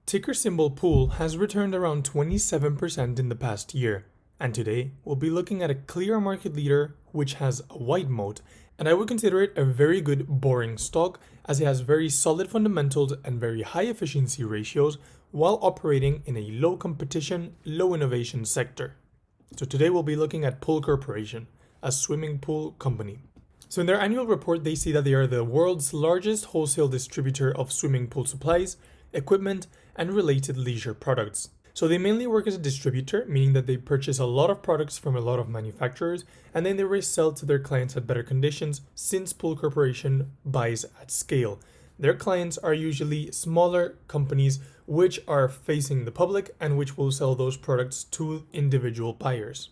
Ticker symbol pool has returned around 27% in the past year, and today we'll be looking at a clear market leader which has a wide moat, and I would consider it a very good boring stock as it has very solid fundamentals and very high efficiency ratios while operating in a low competition, low innovation sector. So today we'll be looking at Pool Corporation, a swimming pool company. So in their annual report, they say that they are the world's largest wholesale distributor of swimming pool supplies, equipment, and related leisure products. So they mainly work as a distributor, meaning that they purchase a lot of products from a lot of manufacturers, and then they resell to their clients at better conditions since Pool Corporation buys at scale. Their clients are usually smaller companies which are facing the public and which will sell those products to individual buyers.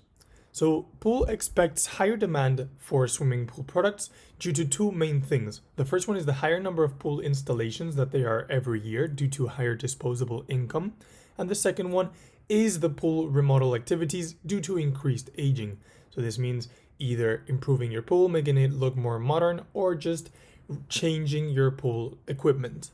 So Pool expects higher demand for swimming pool products due to two main things. The first one is the higher number of pool installations that they are every year due to higher disposable income. And the second one is the pool remodel activities due to increased aging. So this means either improving your pool, making it look more modern, or just changing your pool equipment.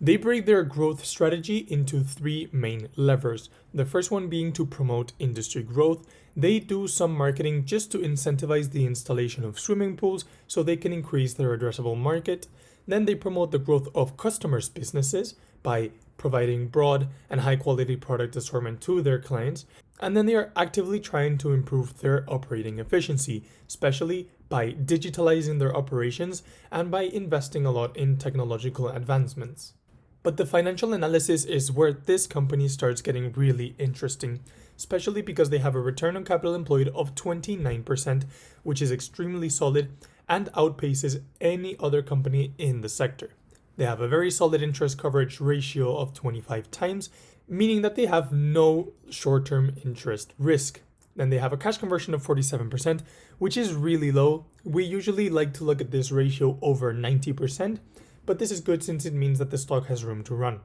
They break their growth strategy into three main levers. The first one being to promote industry growth. They do some marketing just to incentivize the installation of swimming pools so they can increase their addressable market. Then they promote the growth of customers' businesses by providing broad and high quality product assortment to their clients. And then they are actively trying to improve their operating efficiency, especially by digitalizing their operations and by investing a lot in technological advancements. But the financial analysis is where this company starts getting really interesting, especially because they have a return on capital employed of 29%, which is extremely solid and outpaces any other company in the sector. They have a very solid interest coverage ratio of 25 times, meaning that they have no short-term interest risk. Then they have a cash conversion of 47%, which is really low. We usually like to look at this ratio over 90%, but this is good since it means that the stock has room to run.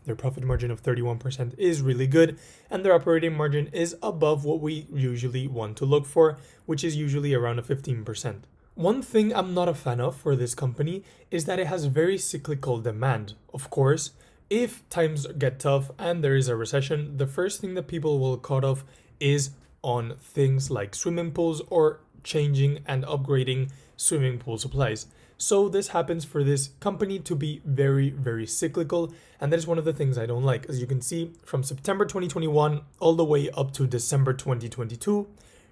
Their profit margin of 31% is really good, and their operating margin is above what we usually want to look for, which is usually around a 15%. One thing I'm not a fan of for this company is that it has very cyclical demand. Of course, if times get tough and there is a recession, the first thing that people will cut off is on things like swimming pools or changing and upgrading swimming pool supplies. So this happens for this company to be very, very cyclical, and that is one of the things I don't like. As you can see, from September 2021 all the way up to December 2022,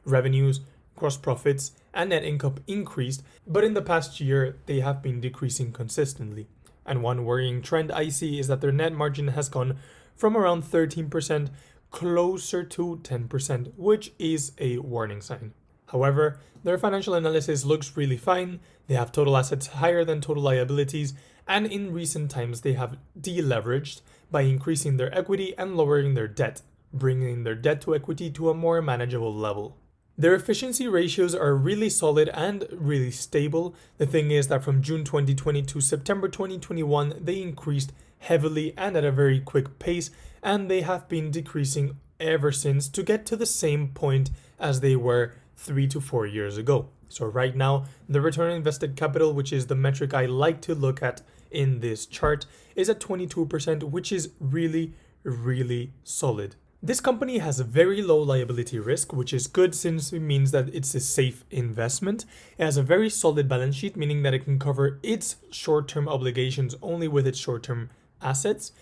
revenues, gross profits, and net income increased, but in the past year they have been decreasing consistently. And one worrying trend I see is that their net margin has gone from around 13% closer to 10%, which is a warning sign. However, their financial analysis looks really fine. They have total assets higher than total liabilities, and in recent times they have deleveraged by increasing their equity and lowering their debt, bringing their debt to equity to a more manageable level. Their efficiency ratios are really solid and really stable. The thing is that from June 2020 to September 2021, they increased heavily and at a very quick pace, and they have been decreasing ever since to get to the same point as they were 3 to 4 years ago. So right now, the return on invested capital, which is the metric I like to look at in this chart, is at 22%, which is really, really solid. This company has a very low liability risk, which is good since it means that it's a safe investment. It has a very solid balance sheet, meaning that it can cover its short-term obligations only with its short-term assets.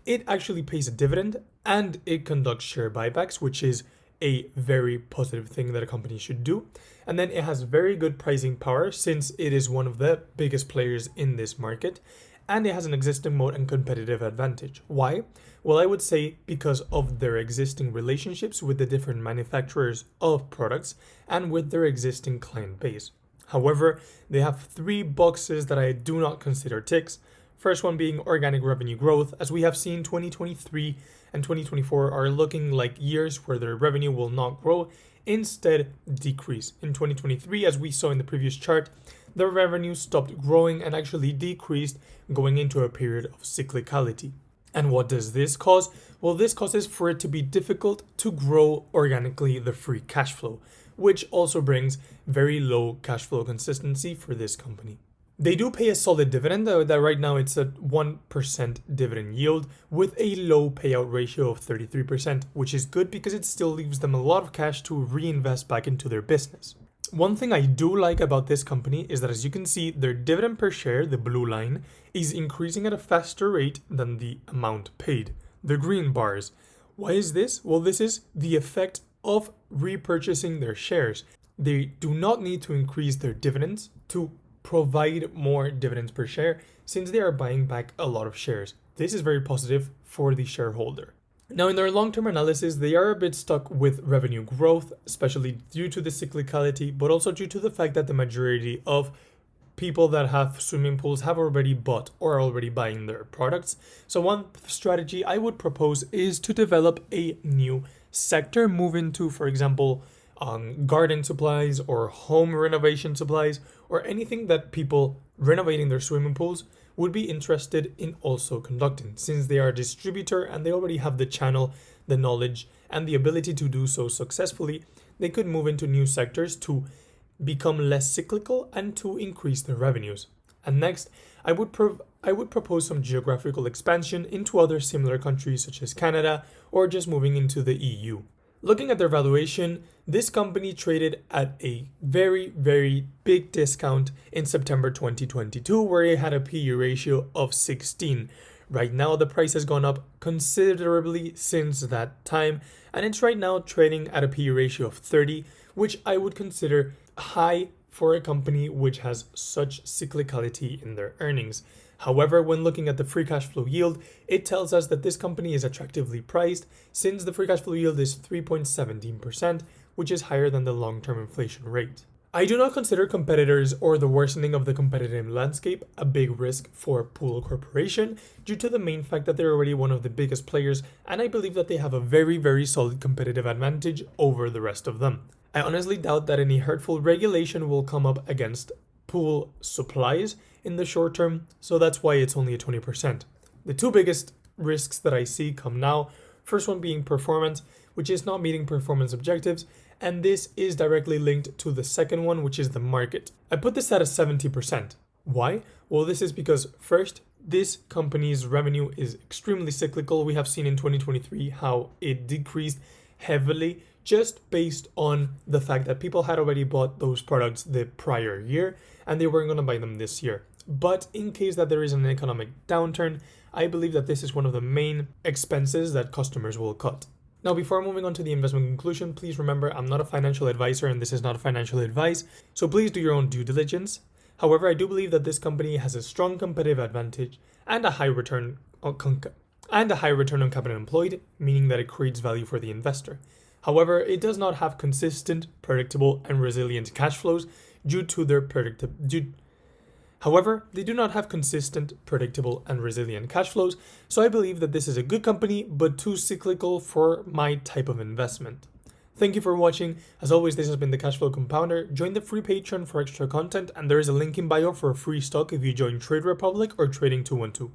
It actually pays a dividend and it conducts share buybacks, which is a very positive thing that a company should do. And then it has very good pricing power since it is one of the biggest players in this market, and it has an existing moat and competitive advantage. Why? Well, I would say because of their existing relationships with the different manufacturers of products and with their existing client base. However, they have three boxes that I do not consider ticks. First one being organic revenue growth. As we have seen, 2023 and 2024 are looking like years where their revenue will not grow, instead decrease. In 2023, as we saw in the previous chart, the revenue stopped growing and actually decreased, going into a period of cyclicality. And what does this cause? Well, this causes for it to be difficult to grow organically the free cash flow, which also brings very low cash flow consistency for this company. They do pay a solid dividend, though, that right now it's at 1% dividend yield with a low payout ratio of 33%, which is good because it still leaves them a lot of cash to reinvest back into their business. One thing I do like about this company is that, as you can see, their dividend per share, the blue line, is increasing at a faster rate than the amount paid, the green bars. Why is this? Well, this is the effect of repurchasing their shares. They do not need to increase their dividends to provide more dividends per share since they are buying back a lot of shares. This is very positive for the shareholder. Now, in their long-term analysis, they are a bit stuck with revenue growth, especially due to the cyclicality, but also due to the fact that the majority of people that have swimming pools have already bought or are already buying their products. So one strategy I would propose is to develop a new sector, move into, for example, garden supplies or home renovation supplies, or anything that people renovating their swimming pools would be interested in also conducting, since they are a distributor and they already have the channel, the knowledge, and the ability to do so successfully. They could move into new sectors to become less cyclical and to increase their revenues. And next, I would propose some geographical expansion into other similar countries such as Canada, or just moving into the EU. Looking at their valuation, this company traded at a very, very big discount in September 2022, where it had a PE ratio of 16. Right now, the price has gone up considerably since that time, and it's right now trading at a PE ratio of 30, which I would consider high for a company which has such cyclicality in their earnings. However, when looking at the free cash flow yield, it tells us that this company is attractively priced since the free cash flow yield is 3.17%, which is higher than the long-term inflation rate. I do not consider competitors or the worsening of the competitive landscape a big risk for Pool Corporation due to the main fact that they're already one of the biggest players, and I believe that they have a very, very solid competitive advantage over the rest of them. I honestly doubt that any hurtful regulation will come up against pool supplies in the short term, so that's why it's only at 20%. The two biggest risks that I see come now, first one being performance, which is not meeting performance objectives, and this is directly linked to the second one, which is the market. I put this at a 70%. Why? Well, this is because first, this company's revenue is extremely cyclical. We have seen in 2023 how it decreased heavily just based on the fact that people had already bought those products the prior year and they weren't going to buy them this year. But in case that there is an economic downturn, I believe that this is one of the main expenses that customers will cut. Now, before moving on to the investment conclusion, please remember I'm not a financial advisor and this is not financial advice, so please do your own due diligence. However, I do believe that this company has a strong competitive advantage and a high return on capital employed, meaning that it creates value for the investor. However, it does not have consistent, predictable, and resilient cash flows due to their However, they do not have consistent, predictable, and resilient cash flows, so I believe that this is a good company, but too cyclical for my type of investment. Thank you for watching. As always, this has been the Cashflow Compounder. Join the free Patreon for extra content, and there is a link in bio for a free stock if you join Trade Republic or Trading 212.